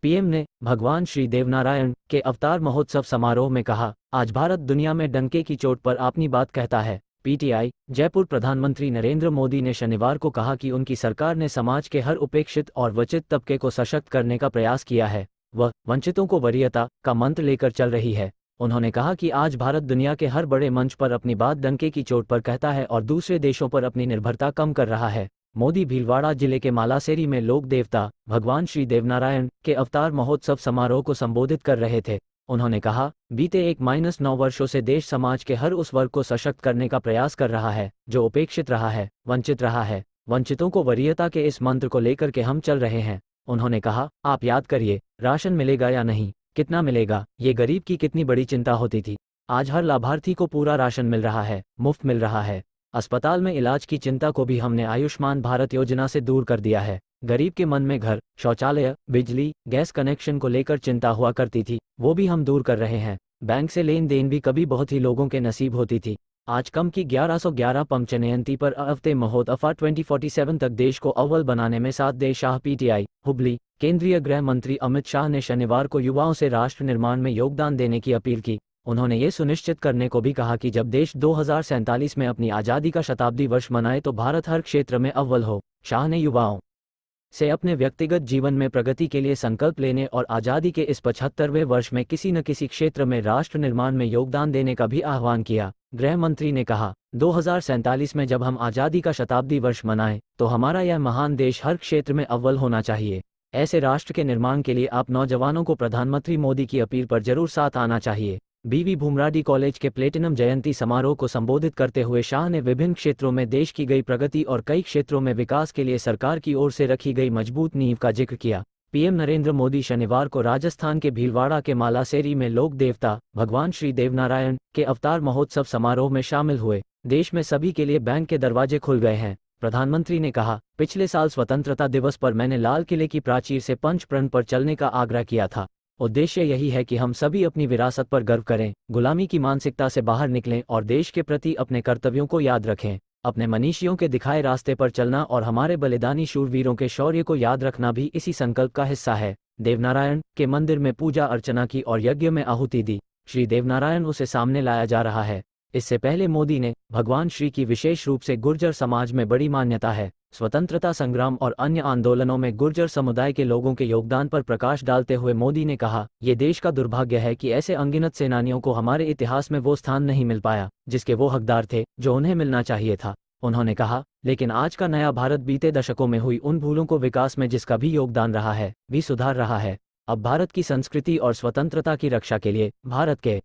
PM ने भगवान श्री देवनारायण के अवतार महोत्सव समारोह में कहा, आज भारत दुनिया में डंके की चोट पर अपनी बात कहता है। पीटीआई, जयपुर। प्रधानमंत्री नरेंद्र मोदी ने शनिवार को कहा कि उनकी सरकार ने समाज के हर उपेक्षित और वंचित तबके को सशक्त करने का प्रयास किया है। वह वंचितों को वरीयता का मंत्र लेकर चल रही है। उन्होंने कहा कि आज भारत दुनिया के हर बड़े मंच पर अपनी बात डंके की चोट पर कहता है और दूसरे देशों पर अपनी निर्भरता कम कर रहा है। मोदी भीलवाड़ा जिले के मालासेरी में लोक देवता भगवान श्री देवनारायण के अवतार महोत्सव समारोह को संबोधित कर रहे थे। उन्होंने कहा, बीते 1-9 वर्षों से देश समाज के हर उस वर्ग को सशक्त करने का प्रयास कर रहा है जो उपेक्षित रहा है, वंचित रहा है। वंचितों को वरीयता के इस मंत्र को लेकर के हम चल रहे हैं। उन्होंने कहा, आप याद करिए, राशन मिलेगा या नहीं, कितना मिलेगा, ये गरीब की कितनी बड़ी चिंता होती थी। आज हर लाभार्थी को पूरा राशन मिल रहा है, मुफ्त मिल रहा है। अस्पताल में इलाज की चिंता को भी हमने आयुष्मान भारत योजना से दूर कर दिया है। गरीब के मन में घर, शौचालय, बिजली, गैस कनेक्शन को लेकर चिंता हुआ करती थी, वो भी हम दूर कर रहे हैं। बैंक से लेन देन भी कभी बहुत ही लोगों के नसीब होती थी। आज कम की 1111 पंचनयंती पर हफ्ते महोत्सव 2047 तक देश को अव्वल बनाने में साथ दे। शाह। पीटीआई, हुबली। केंद्रीय गृह मंत्री अमित शाह ने शनिवार को युवाओं से राष्ट्र निर्माण में योगदान देने की अपील की। उन्होंने ये सुनिश्चित करने को भी कहा कि जब देश 2047 में अपनी आज़ादी का शताब्दी वर्ष मनाए तो भारत हर क्षेत्र में अव्वल हो। शाह ने युवाओं से अपने व्यक्तिगत जीवन में प्रगति के लिए संकल्प लेने और आज़ादी के इस 75वें वर्ष में किसी न किसी क्षेत्र में राष्ट्र निर्माण में योगदान देने का भी आह्वान किया। गृह मंत्री ने कहा, 2047 में जब हम आज़ादी का शताब्दी वर्ष मनाएं तो हमारा यह महान देश हर क्षेत्र में अव्वल होना चाहिए। ऐसे राष्ट्र के निर्माण के लिए आप नौजवानों को प्रधानमंत्री मोदी की अपील पर जरूर साथ आना चाहिए। बीवी भूमराडी कॉलेज के प्लेटिनम जयंती समारोह को संबोधित करते हुए शाह ने विभिन्न क्षेत्रों में देश की गई प्रगति और कई क्षेत्रों में विकास के लिए सरकार की ओर से रखी गई मजबूत नींव का जिक्र किया। पीएम नरेंद्र मोदी शनिवार को राजस्थान के भीलवाड़ा के मालासेरी में लोक देवता भगवान श्री देवनारायण के अवतार महोत्सव समारोह में शामिल हुए। देश में सभी के लिए बैंक के दरवाजे खुल गए हैं। प्रधानमंत्री ने कहा, पिछले साल स्वतंत्रता दिवस पर मैंने लाल किले की प्राचीर से पंच प्रण पर चलने का आग्रह किया था। उद्देश्य यही है कि हम सभी अपनी विरासत पर गर्व करें, गुलामी की मानसिकता से बाहर निकलें और देश के प्रति अपने कर्तव्यों को याद रखें। अपने मनीषियों के दिखाए रास्ते पर चलना और हमारे बलिदानी शूरवीरों के शौर्य को याद रखना भी इसी संकल्प का हिस्सा है। देवनारायण के मंदिर में पूजा अर्चना की और यज्ञ में आहुति दी। श्री देवनारायण उसे सामने लाया जा रहा है। इससे पहले मोदी ने भगवान श्री की विशेष रूप से गुर्जर समाज में बड़ी मान्यता है। स्वतंत्रता संग्राम और अन्य आंदोलनों में गुर्जर समुदाय के लोगों के योगदान पर प्रकाश डालते हुए मोदी ने कहा, ये देश का दुर्भाग्य है कि ऐसे अनगिनत सेनानियों को हमारे इतिहास में वो स्थान नहीं मिल पाया जिसके वो हकदार थे, जो उन्हें मिलना चाहिए था। उन्होंने कहा, लेकिन आज का नया भारत बीते दशकों में हुई उन भूलों को विकास में जिसका भी योगदान रहा है, भी सुधार रहा है। अब भारत की संस्कृति और स्वतंत्रता की रक्षा के लिए भारत के